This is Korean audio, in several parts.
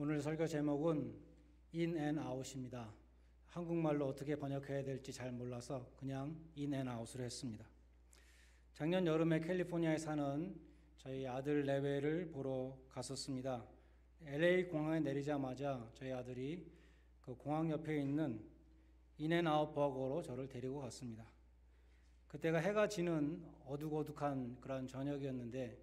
오늘 설교 제목은 In and Out입니다. 한국말로 어떻게 번역해야 될지 잘 몰라서 그냥 In and Out으로 했습니다. 작년 여름에 캘리포니아에 사는 저희 아들 내외를 보러 갔었습니다. LA 공항에 내리자마자 저희 아들이 그 공항 옆에 있는 인앤아웃 버거로 저를 데리고 갔습니다. 그때가 해가 지는 어둑어둑한 그런 저녁이었는데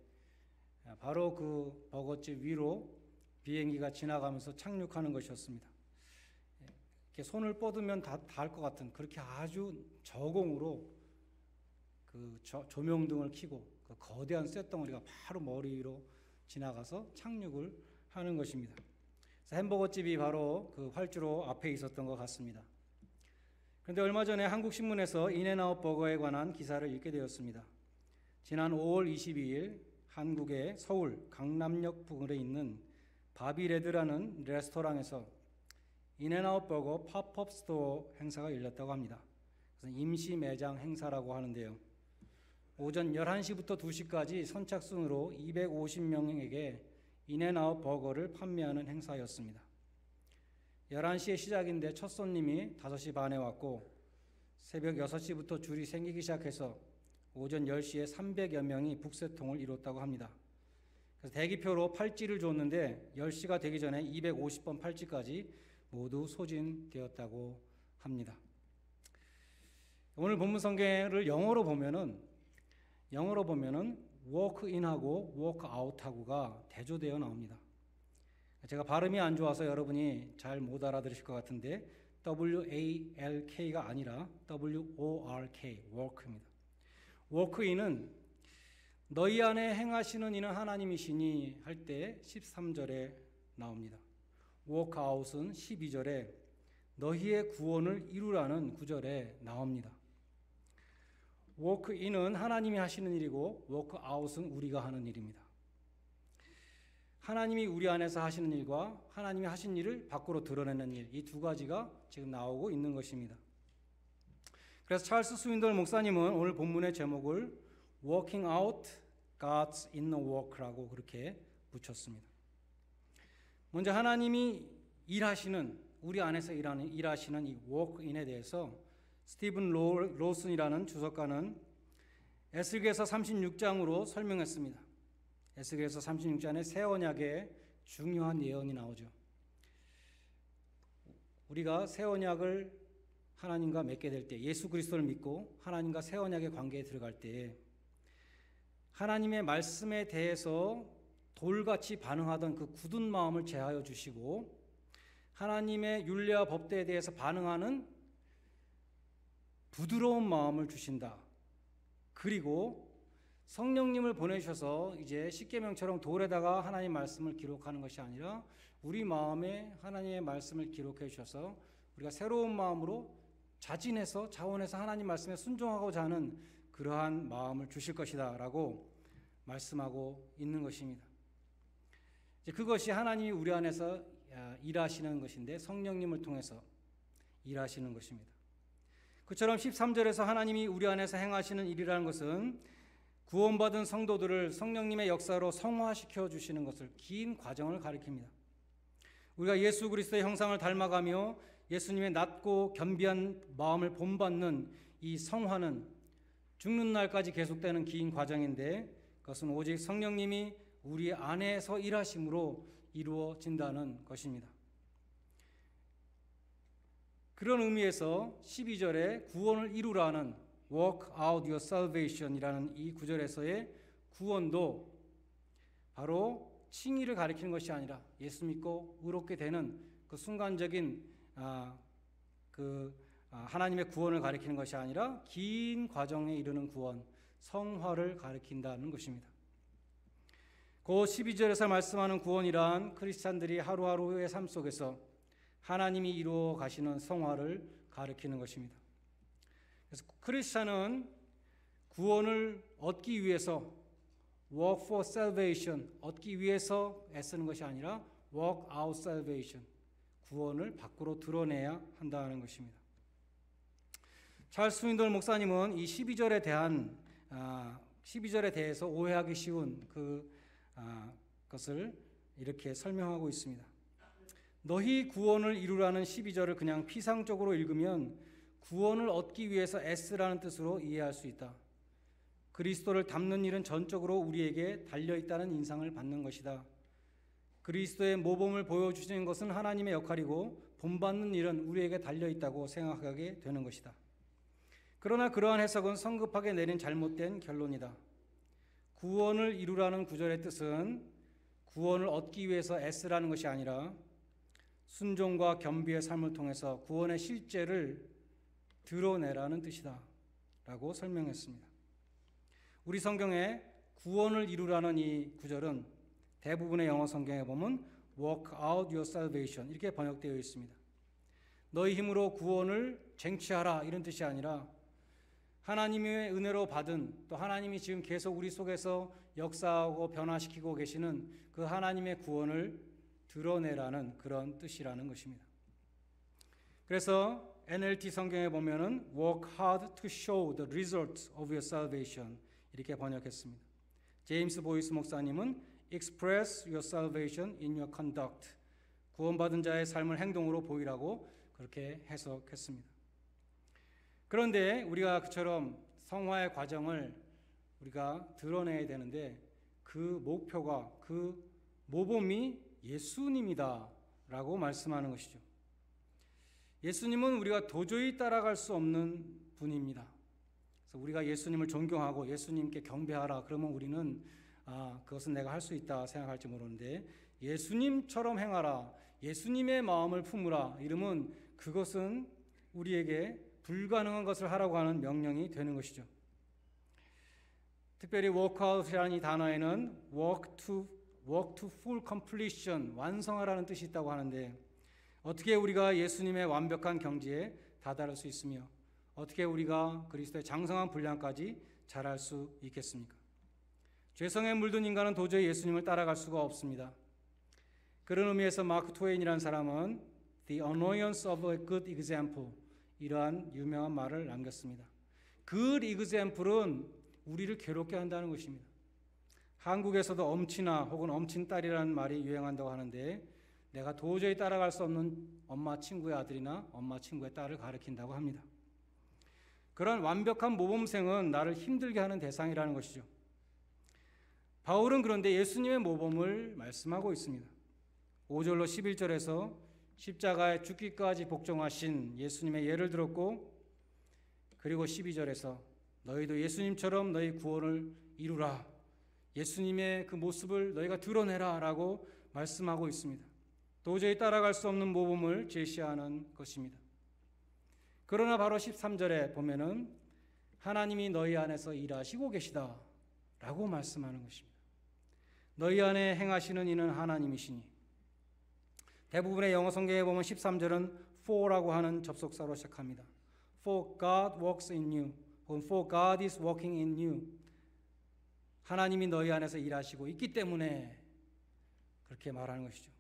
바로 그 버거집 위로 비행기가 지나가면서 착륙하는 것이었습니다. 이렇게 손을 뻗으면 다 닿을 것 같은 그렇게 아주 저공으로 그 조명등을 켜고 그 거대한 쇳덩어리가 바로 머리 위로 지나가서 착륙을 하는 것입니다. 그래서 햄버거집이 바로 그 활주로 앞에 있었던 것 같습니다. 그런데 얼마 전에 한국 신문에서 인앤아웃 버거에 관한 기사를 읽게 되었습니다. 지난 5월 22일 한국의 서울 강남역 부근에 있는 바비레드라는 레스토랑에서 인앤아웃 버거 팝업 스토어 행사가 열렸다고 합니다. 그래서 임시 매장 행사라고 하는데요. 오전 11시부터 2시까지 선착순으로 250명에게 인앤아웃 버거를 판매하는 행사였습니다. 11시에 시작인데 첫 손님이 5시 반에 왔고 새벽 6시부터 줄이 생기기 시작해서 오전 10시에 300여 명이 북새통을 이뤘다고 합니다. 그래서 대기표로 팔찌를 줬는데 10시가 되기 전에 250번 팔찌까지 모두 소진되었다고 합니다. 오늘 본문 성경을 영어로 보면은 walk in하고 walk out하고가 대조되어 나옵니다. 제가 발음이 안 좋아서 여러분이 잘 못 알아들으실 것 같은데 WALK가 아니라 WORK, work입니다. walk in은 너희 안에 행하시는 이는 하나님이시니 할 때 13절에 나옵니다. walk out은 12절에 너희의 구원을 이루라는 9절에 나옵니다. walk in은 하나님이 하시는 일이고 walk out은 우리가 하는 일입니다. 하나님이 우리 안에서 하시는 일과 하나님이 하신 일을 밖으로 드러내는 일, 이 두 가지가 지금 나오고 있는 것입니다. 그래서 찰스 스윈덜 목사님은 오늘 본문의 제목을 Working out God's inner work라고 그렇게 붙였습니다. 먼저 하나님이 일하시는, 우리 안에서 일하시는 이 work in에 대해서 스티븐 로슨이라는 주석가는 에스겔서 36장으로 설명했습니다. 에스겔서 36장에 새 언약의 중요한 예언이 나오죠. 우리가 새 언약을 하나님과 맺게 될 때, 예수 그리스도를 믿고 하나님과 새 언약의 관계에 들어갈 때 하나님의 말씀에 대해서 돌같이 반응하던 그 굳은 마음을 제하여 주시고 하나님의 율례와 법대에 대해서 반응하는 부드러운 마음을 주신다. 그리고 성령님을 보내셔서 이제 십계명처럼 돌에다가 하나님 말씀을 기록하는 것이 아니라 우리 마음에 하나님의 말씀을 기록해 주셔서 우리가 새로운 마음으로 자진해서 자원해서 하나님 말씀에 순종하고자 하는 그러한 마음을 주실 것이다 라고 말씀하고 있는 것입니다. 이제 그것이 하나님이 우리 안에서 일하시는 것인데 성령님을 통해서 일하시는 것입니다. 그처럼 13절에서 하나님이 우리 안에서 행하시는 일이라는 것은 구원받은 성도들을 성령님의 역사로 성화시켜 주시는 것을 긴 과정을 가리킵니다. 우리가 예수 그리스도의 형상을 닮아가며 예수님의 낮고 겸비한 마음을 본받는 이 성화는 죽는 날까지 계속되는 긴 과정인데 그것은 오직 성령님이 우리 안에서 일하심으로 이루어진다는 것입니다. 그런 의미에서 12절에 구원을 이루라는 work out your salvation이라는 이 구절에서의 구원도 바로 칭의를 가리키는 것이 아니라 예수 믿고 의롭게 되는 그 순간적인 하나님의 구원을 가리키는 것이 아니라 긴 과정에 이르는 구원, 성화를 가리킨다는 것입니다. 그 12절에서 말씀하는 구원이란 크리스찬들이 하루하루의 삶 속에서 하나님이 이루어 가시는 성화를 가리키는 것입니다. 그래서 크리스찬은 구원을 얻기 위해서 work for salvation, 얻기 위해서 애쓰는 것이 아니라 work out salvation, 구원을 밖으로 드러내야 한다는 것입니다. 찰스 스윈덜 목사님은 이 12절에 대해서 오해하기 쉬운 것을 이렇게 설명하고 있습니다. 너희 구원을 이루라는 12절을 그냥 피상적으로 읽으면 구원을 얻기 위해서 애쓰라는 뜻으로 이해할 수 있다. 그리스도를 닮는 일은 전적으로 우리에게 달려있다는 인상을 받는 것이다. 그리스도의 모범을 보여주시는 것은 하나님의 역할이고 본받는 일은 우리에게 달려있다고 생각하게 되는 것이다. 그러나 그러한 해석은 성급하게 내린 잘못된 결론이다. 구원을 이루라는 구절의 뜻은 구원을 얻기 위해서 애쓰라는 것이 아니라 순종과 겸비의 삶을 통해서 구원의 실제를 드러내라는 뜻이다 라고 설명했습니다. 우리 성경에 구원을 이루라는 이 구절은 대부분의 영어 성경에 보면 work out your salvation 이렇게 번역되어 있습니다. 너희 힘으로 구원을 쟁취하라 이런 뜻이 아니라 하나님의 은혜로 받은 또 하나님이 지금 계속 우리 속에서 역사하고 변화시키고 계시는 그 하나님의 구원을 드러내라는 그런 뜻이라는 것입니다. 그래서 NLT 성경에 보면은 work hard to show the results of your salvation 이렇게 번역했습니다. 제임스 보이스 목사님은 express your salvation in your conduct 구원받은 자의 삶을 행동으로 보이라고 그렇게 해석했습니다. 그런데 우리가 그처럼 성화의 과정을 우리가 드러내야 되는데 그 목표가 그 모범이 예수님이다 라고 말씀하는 것이죠. 예수님은 우리가 도저히 따라갈 수 없는 분입니다. 그래서 우리가 예수님을 존경하고 예수님께 경배하라 그러면 우리는 그것은 내가 할 수 있다 생각할지 모르는데 예수님처럼 행하라 예수님의 마음을 품으라 이러면 그것은 우리에게 불가능한 것을 하라고 하는 명령이 되는 것이죠. 특별히 workout이라는 이 단어에는 work to full completion 완성하라는 뜻이 있다고 하는데 어떻게 우리가 예수님의 완벽한 경지에 다다를 수 있으며 어떻게 우리가 그리스도의 장성한 분량까지 자랄 수 있겠습니까? 죄성에 물든 인간은 도저히 예수님을 따라갈 수가 없습니다. 그런 의미에서 마크 트웨인이라는 사람은 The annoyance of a good example 이러한 유명한 말을 남겼습니다. good example은 우리를 괴롭게 한다는 것입니다. 한국에서도 엄친아 혹은 엄친딸이라는 말이 유행한다고 하는데 내가 도저히 따라갈 수 없는 엄마 친구의 아들이나 엄마 친구의 딸을 가리킨다고 합니다. 그런 완벽한 모범생은 나를 힘들게 하는 대상이라는 것이죠. 바울은 그런데 예수님의 모범을 말씀하고 있습니다. 5절로 11절에서 십자가에 죽기까지 복종하신 예수님의 예를 들었고 그리고 12절에서 너희도 예수님처럼 너희 구원을 이루라. 예수님의 그 모습을 너희가 드러내라 라고 말씀하고 있습니다. 도저히 따라갈 수 없는 모범을 제시하는 것입니다. 그러나 바로 13절에 보면은 하나님이 너희 안에서 일하시고 계시다 라고 말씀하는 것입니다. 너희 안에 행하시는 이는 하나님이시니 대부분의 영어 성경에 보면 13절은 for라고 하는 접속사로 시작합니다. For God works in you 혹은 For God is working in you 하나님이 너희 안에서 일하시고 있기 때문에 그렇게 말하는 것이죠.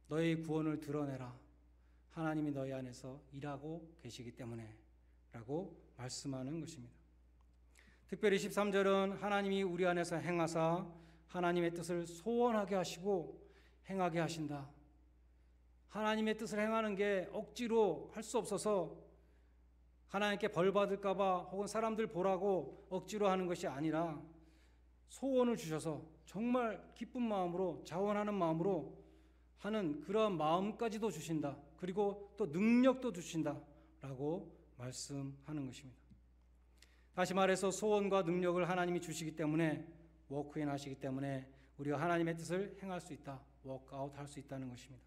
너희 구원을 드러내라. 하나님이 너희 안에서 일하고 계시기 때문에 라고 말씀하는 것입니다. 특별히 13절은 하나님이 우리 안에서 행하사 하나님의 뜻을 소원하게 하시고 행하게 하신다. 하나님의 뜻을 행하는 게 억지로 할 수 없어서 하나님께 벌 받을까 봐 혹은 사람들 보라고 억지로 하는 것이 아니라 소원을 주셔서 정말 기쁜 마음으로 자원하는 마음으로 하는 그러한 마음까지도 주신다. 그리고 또 능력도 주신다라고 말씀하는 것입니다. 다시 말해서 소원과 능력을 하나님이 주시기 때문에 워크인 하시기 때문에 우리가 하나님의 뜻을 행할 수 있다. 워크아웃 할 수 있다는 것입니다.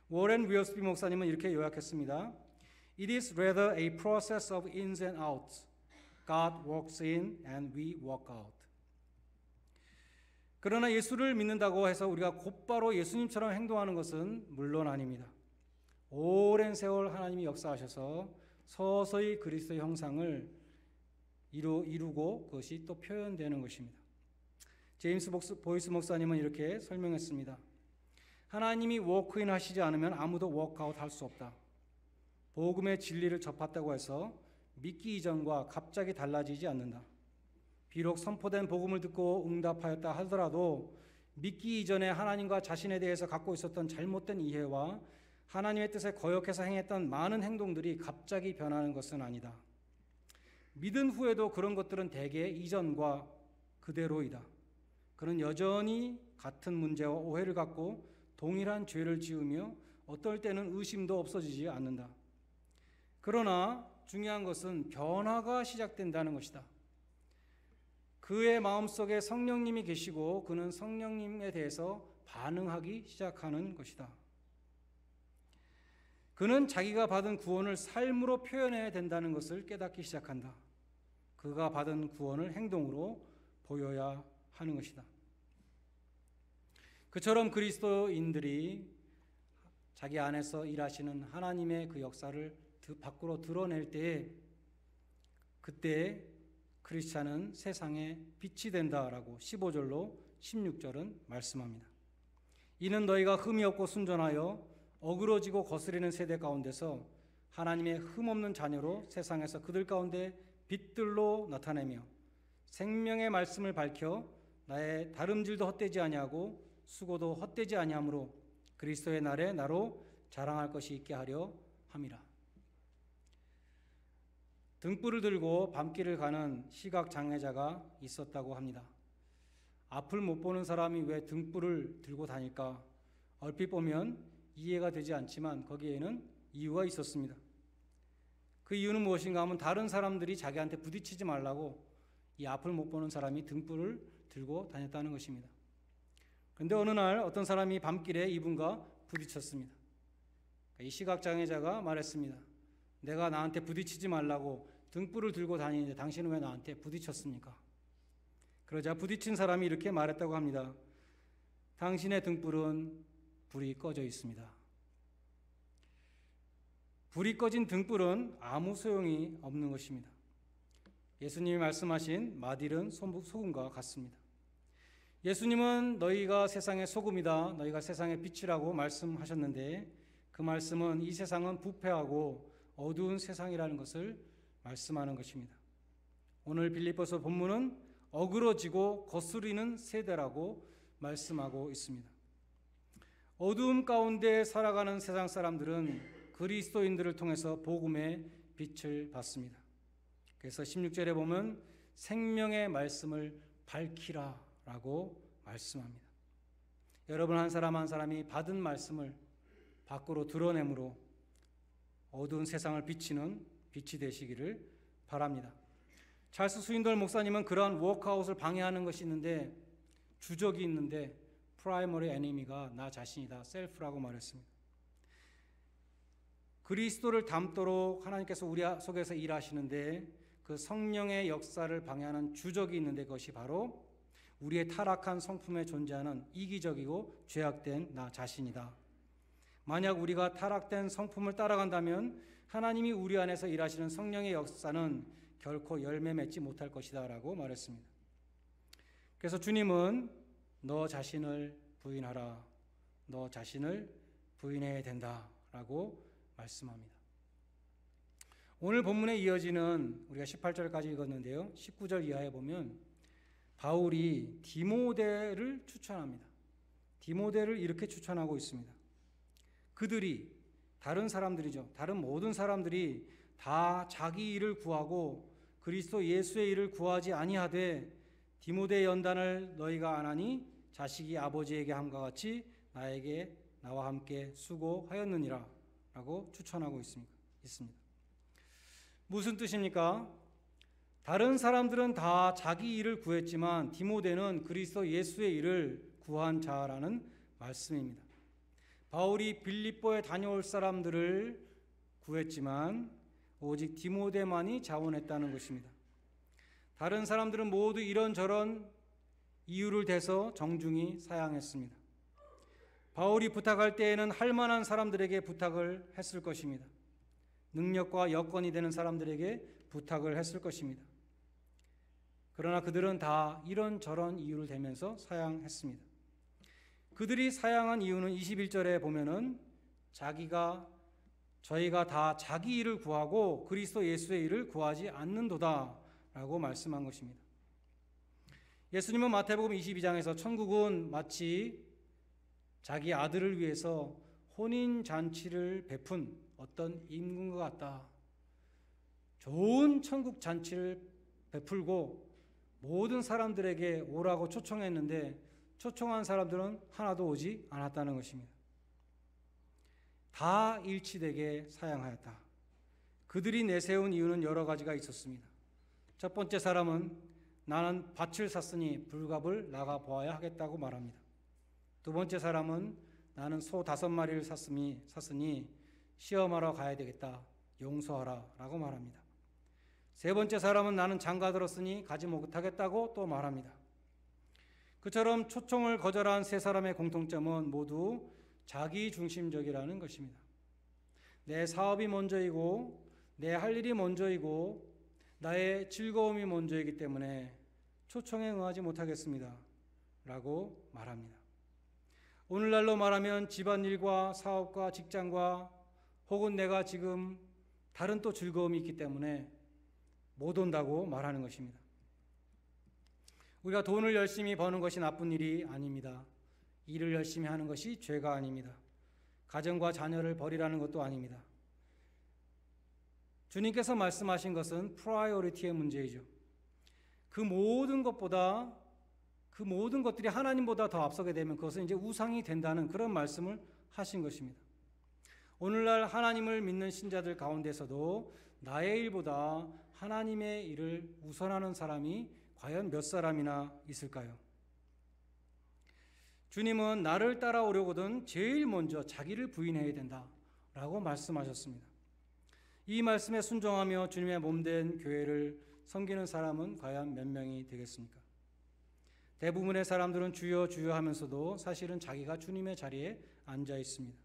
워렌 위어스비 목사님은 이렇게 요약했습니다. It is rather a process of ins and outs. God works in and we walk out. 그러나 예수를 믿는다고 해서 우리가 곧바로 예수님처럼 행동하는 것은 물론 아닙니다. 오랜 세월 하나님이 역사하셔서 서서히 그리스도의 형상을 이루고 그것이 또 표현되는 것입니다. 제임스 보이스 목사님은 이렇게 설명했습니다. 하나님이 워크인 하시지 않으면 아무도 워크아웃 할 수 없다. 복음의 진리를 접했다고 해서 믿기 이전과 갑자기 달라지지 않는다. 비록 선포된 복음을 듣고 응답하였다 하더라도 믿기 이전에 하나님과 자신에 대해서 갖고 있었던 잘못된 이해와 하나님의 뜻에 거역해서 행했던 많은 행동들이 갑자기 변하는 것은 아니다. 믿은 후에도 그런 것들은 대개 이전과 그대로이다. 그는 여전히 같은 문제와 오해를 갖고 동일한 죄를 지으며 어떨 때는 의심도 없어지지 않는다. 그러나 중요한 것은 변화가 시작된다는 것이다. 그의 마음속에 성령님이 계시고 그는 성령님에 대해서 반응하기 시작하는 것이다. 그는 자기가 받은 구원을 삶으로 표현해야 된다는 것을 깨닫기 시작한다. 그가 받은 구원을 행동으로 보여야 하는 것이다. 그처럼 그리스도인들이 자기 안에서 일하시는 하나님의 그 역사를 밖으로 드러낼 때에 그때 크리스찬은 세상에 빛이 된다라고 15절로 16절은 말씀합니다. 이는 너희가 흠이 없고 순전하여 어그러지고 거스리는 세대 가운데서 하나님의 흠없는 자녀로 세상에서 그들 가운데 빛들로 나타내며 생명의 말씀을 밝혀 나의 다름질도 헛되지 아니하고 수고도 헛되지 아니하므로 그리스도의 날에 나로 자랑할 것이 있게 하려 함이라. 등불을 들고 밤길을 가는 시각장애자가 있었다고 합니다. 앞을 못 보는 사람이 왜 등불을 들고 다닐까? 얼핏 보면 이해가 되지 않지만 거기에는 이유가 있었습니다. 그 이유는 무엇인가 하면 다른 사람들이 자기한테 부딪히지 말라고 이 앞을 못 보는 사람이 등불을 들고 다녔다는 것입니다. 그런데 어느 날 어떤 사람이 밤길에 이분과 부딪혔습니다. 이 시각장애자가 말했습니다. 내가 나한테 부딪히지 말라고 등불을 들고 다니는데 당신은 왜 나한테 부딪혔습니까? 그러자 부딪힌 사람이 이렇게 말했다고 합니다. 당신의 등불은 불이 꺼져 있습니다. 불이 꺼진 등불은 아무 소용이 없는 것입니다. 예수님이 말씀하신 마딜은 소금과 같습니다. 예수님은 너희가 세상의 소금이다, 너희가 세상의 빛이라고 말씀하셨는데 그 말씀은 이 세상은 부패하고 어두운 세상이라는 것을 말씀하는 것입니다. 오늘 빌립보서 본문은 어그러지고 거스리는 세대라고 말씀하고 있습니다. 어두움 가운데 살아가는 세상 사람들은 그리스도인들을 통해서 복음의 빛을 받습니다. 그래서 16절에 보면 생명의 말씀을 밝히라 라고 말씀합니다. 여러분 한 사람 한 사람이 받은 말씀을 밖으로 드러내므로 어두운 세상을 비치는 빛이 되시기를 바랍니다. 찰스 스윈돌 목사님은 그러한 워크아웃을 방해하는 것이 있는데 주적이 있는데 프라이머리 애니미가 나 자신이다, 셀프라고 말했습니다. 그리스도를 닮도록 하나님께서 우리 속에서 일하시는데 그 성령의 역사를 방해하는 주적이 있는데 그것이 바로 우리의 타락한 성품에 존재하는 이기적이고 죄악된 나 자신이다. 만약 우리가 타락된 성품을 따라간다면 하나님이 우리 안에서 일하시는 성령의 역사는 결코 열매 맺지 못할 것이다 라고 말했습니다. 그래서 주님은 너 자신을 부인하라, 너 자신을 부인해야 된다 라고 말씀합니다. 오늘 본문에 이어지는 우리가 18절까지 읽었는데요, 19절 이하에 보면 바울이 디모데를 추천합니다. 디모데를 이렇게 추천하고 있습니다. 그들이, 다른 사람들이죠, 다른 모든 사람들이 다 자기 일을 구하고 그리스도 예수의 일을 구하지 아니하되 디모데 연단을 너희가 안 하니 자식이 아버지에게 함과 같이 나에게 나와 함께 수고하였느니라 라고 추천하고 있습니다. 무슨 뜻입니까? 다른 사람들은 다 자기 일을 구했지만 디모데는 그리스도 예수의 일을 구한 자라는 말씀입니다. 바울이 빌립보에 다녀올 사람들을 구했지만 오직 디모데만이 자원했다는 것입니다. 다른 사람들은 모두 이런저런 이유를 대서 정중히 사양했습니다. 바울이 부탁할 때에는 할 만한 사람들에게 부탁을 했을 것입니다. 능력과 여건이 되는 사람들에게 부탁을 했을 것입니다. 그러나 그들은 다 이런저런 이유를 대면서 사양했습니다. 그들이 사양한 이유는 21절에 보면은 저희가 다 자기 일을 구하고 그리스도 예수의 일을 구하지 않는도다 라고 말씀한 것입니다. 예수님은 마태복음 22장에서 천국은 마치 자기 아들을 위해서 혼인잔치를 베푼 어떤 임금과 같다. 좋은 천국 잔치를 베풀고 모든 사람들에게 오라고 초청했는데 초청한 사람들은 하나도 오지 않았다는 것입니다. 다 일치되게 사양하였다. 그들이 내세운 이유는 여러 가지가 있었습니다. 첫 번째 사람은 나는 밭을 샀으니 불갑을 나가 보아야 하겠다고 말합니다. 두 번째 사람은 나는 소 5마리를 샀으니 시험하러 가야 되겠다. 용서하라 라고 말합니다. 세 번째 사람은 나는 장가 들었으니 가지 못하겠다고 또 말합니다. 그처럼 초청을 거절한 세 사람의 공통점은 모두 자기중심적이라는 것입니다. 내 사업이 먼저이고 내 할 일이 먼저이고 나의 즐거움이 먼저이기 때문에 초청에 응하지 못하겠습니다 라고 말합니다. 오늘날로 말하면 집안일과 사업과 직장과 혹은 내가 지금 다른 또 즐거움이 있기 때문에 못 온다고 말하는 것입니다. 우리가 돈을 열심히 버는 것이 나쁜 일이 아닙니다. 일을 열심히 하는 것이 죄가 아닙니다. 가정과 자녀를 버리라는 것도 아닙니다. 주님께서 말씀하신 것은 프라이어리티의 문제이죠. 그 모든 것들이 하나님보다 더 앞서게 되면 그것은 이제 우상이 된다는 그런 말씀을 하신 것입니다. 오늘날 하나님을 믿는 신자들 가운데서도 나의 일보다 하나님의 일을 우선하는 사람이 과연 몇 사람이나 있을까요? 주님은 나를 따라오려거든 제일 먼저 자기를 부인해야 된다라고 말씀하셨습니다. 이 말씀에 순종하며 주님의 몸된 교회를 섬기는 사람은 과연 몇 명이 되겠습니까? 대부분의 사람들은 주여 주여 하면서도 사실은 자기가 주님의 자리에 앉아 있습니다.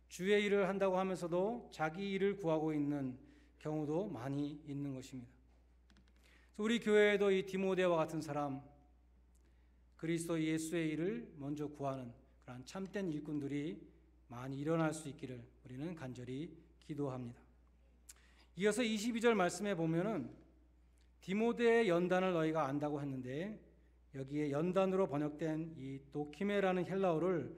주의 일을 한다고 하면서도 자기 일을 구하고 있는 경우도 많이 있는 것입니다. 우리 교회에도 이 디모데와 같은 사람, 그리스도 예수의 일을 먼저 구하는 그런 참된 일꾼들이 많이 일어날 수 있기를 우리는 간절히 기도합니다. 이어서 22절 말씀에 보면은 디모데의 연단을 너희가 안다고 했는데 여기에 연단으로 번역된 이 도키메라는 헬라어를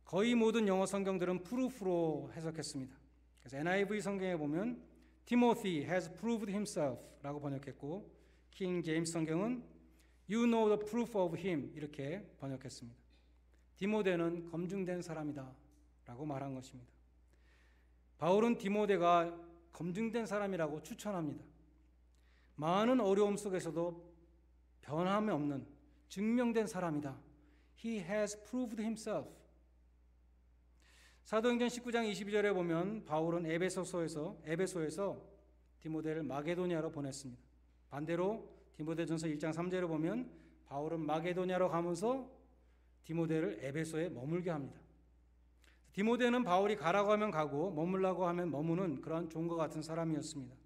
거의 모든 영어 성경들은 프루프로 해석했습니다. 그래서 NIV 성경에 보면 Timothy has proved himself 라고 번역했고 킹 제임스 성경은 You know the proof of him 이렇게 번역했습니다. 디모데는 검증된 사람이다 라고 말한 것입니다. 바울은 디모데가 검증된 사람이라고 추천합니다. 많은 어려움 속에서도 변함이 없는 증명된 사람이다. He has proved himself. 사도행전 19장 22절에 보면 바울은 에베소에서 디모데를 마게도니아로 보냈습니다. 반대로 디모데전서 1장 3절에 보면 바울은 마게도니아로 가면서 디모데를 에베소에 머물게 합니다. 디모데는 바울이 가라고 하면 가고 머물라고 하면 머무는 그런 종과 같은 사람이었습니다.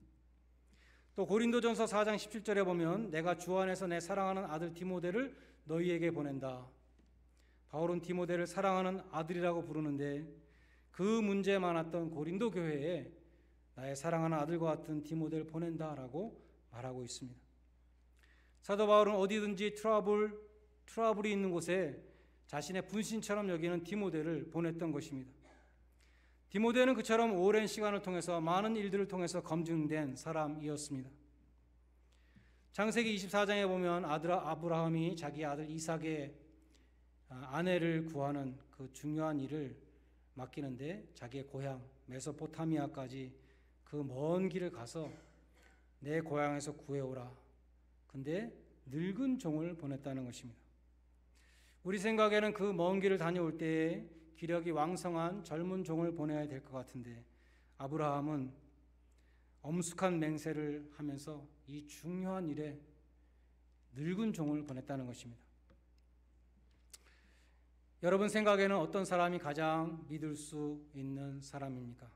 또 고린도전서 4장 17절에 보면 내가 주 안에서 내 사랑하는 아들 디모데를 너희에게 보낸다. 바울은 디모데를 사랑하는 아들이라고 부르는데 그 문제 많았던 고린도 교회에 나의 사랑하는 아들과 같은 디모데를 보낸다라고 말하고 있습니다. 사도 바울은 어디든지 트러블이 있는 곳에 자신의 분신처럼 여기는 디모데를 보냈던 것입니다. 디모데는 그처럼 오랜 시간을 통해서 많은 일들을 통해서 검증된 사람이었습니다. 창세기 24장에 보면 아브라함이 자기 아들 이삭의 아내를 구하는 그 중요한 일을 맡기는데 자기의 고향 메소포타미아까지 그 먼 길을 가서 내 고향에서 구해오라. 근데 늙은 종을 보냈다는 것입니다. 우리 생각에는 그 먼 길을 다녀올 때에 기력이 왕성한 젊은 종을 보내야 될 것 같은데 아브라함은 엄숙한 맹세를 하면서 이 중요한 일에 늙은 종을 보냈다는 것입니다. 여러분 생각에는 어떤 사람이 가장 믿을 수 있는 사람입니까?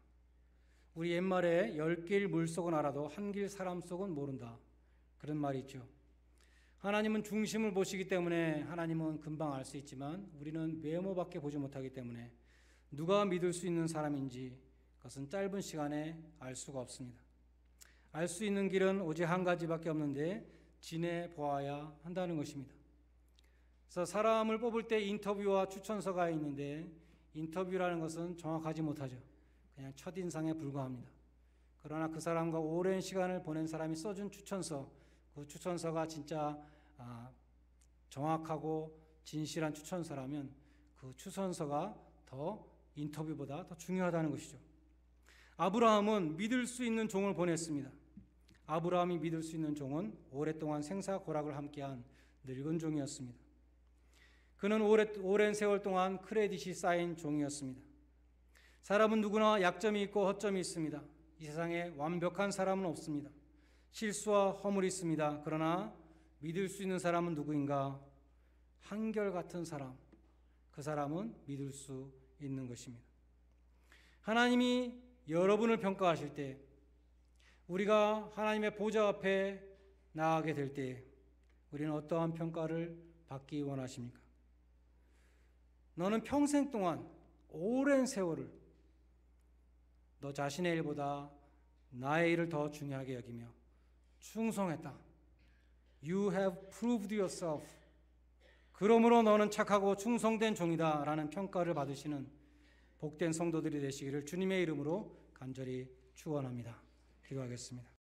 우리 옛말에 10길 물속은 알아도 한 길 사람 속은 모른다. 그런 말이 있죠. 하나님은 중심을 보시기 때문에 하나님은 금방 알 수 있지만 우리는 외모밖에 보지 못하기 때문에 누가 믿을 수 있는 사람인지 그것은 짧은 시간에 알 수가 없습니다. 알 수 있는 길은 오직 한 가지밖에 없는데 지내보아야 한다는 것입니다. 그래서 사람을 뽑을 때 인터뷰와 추천서가 있는데 인터뷰라는 것은 정확하지 못하죠. 그냥 첫인상에 불과합니다. 그러나 그 사람과 오랜 시간을 보낸 사람이 써준 추천서, 그 추천서가 진짜 정확하고 진실한 추천서라면 그 추천서가 더 인터뷰보다 더 중요하다는 것이죠. 아브라함은 믿을 수 있는 종을 보냈습니다. 아브라함이 믿을 수 있는 종은 오랫동안 생사고락을 함께한 늙은 종이었습니다. 그는 오랜 세월 동안 크레딧이 쌓인 종이었습니다. 사람은 누구나 약점이 있고 허점이 있습니다. 이 세상에 완벽한 사람은 없습니다. 실수와 허물이 있습니다. 그러나 믿을 수 있는 사람은 누구인가? 한결같은 사람, 그 사람은 믿을 수 있는 것입니다. 하나님이 여러분을 평가하실 때, 우리가 하나님의 보좌 앞에 나가게 될 때 우리는 어떠한 평가를 받기 원하십니까? 너는 평생 동안 오랜 세월을 너 자신의 일보다 나의 일을 더 중요하게 여기며 충성했다. You have proved yourself. 그러므로 너는 착하고 충성된 종이다 라는 평가를 받으시는 복된 성도들이 되시기를 주님의 이름으로 간절히 축원합니다. 기도하겠습니다.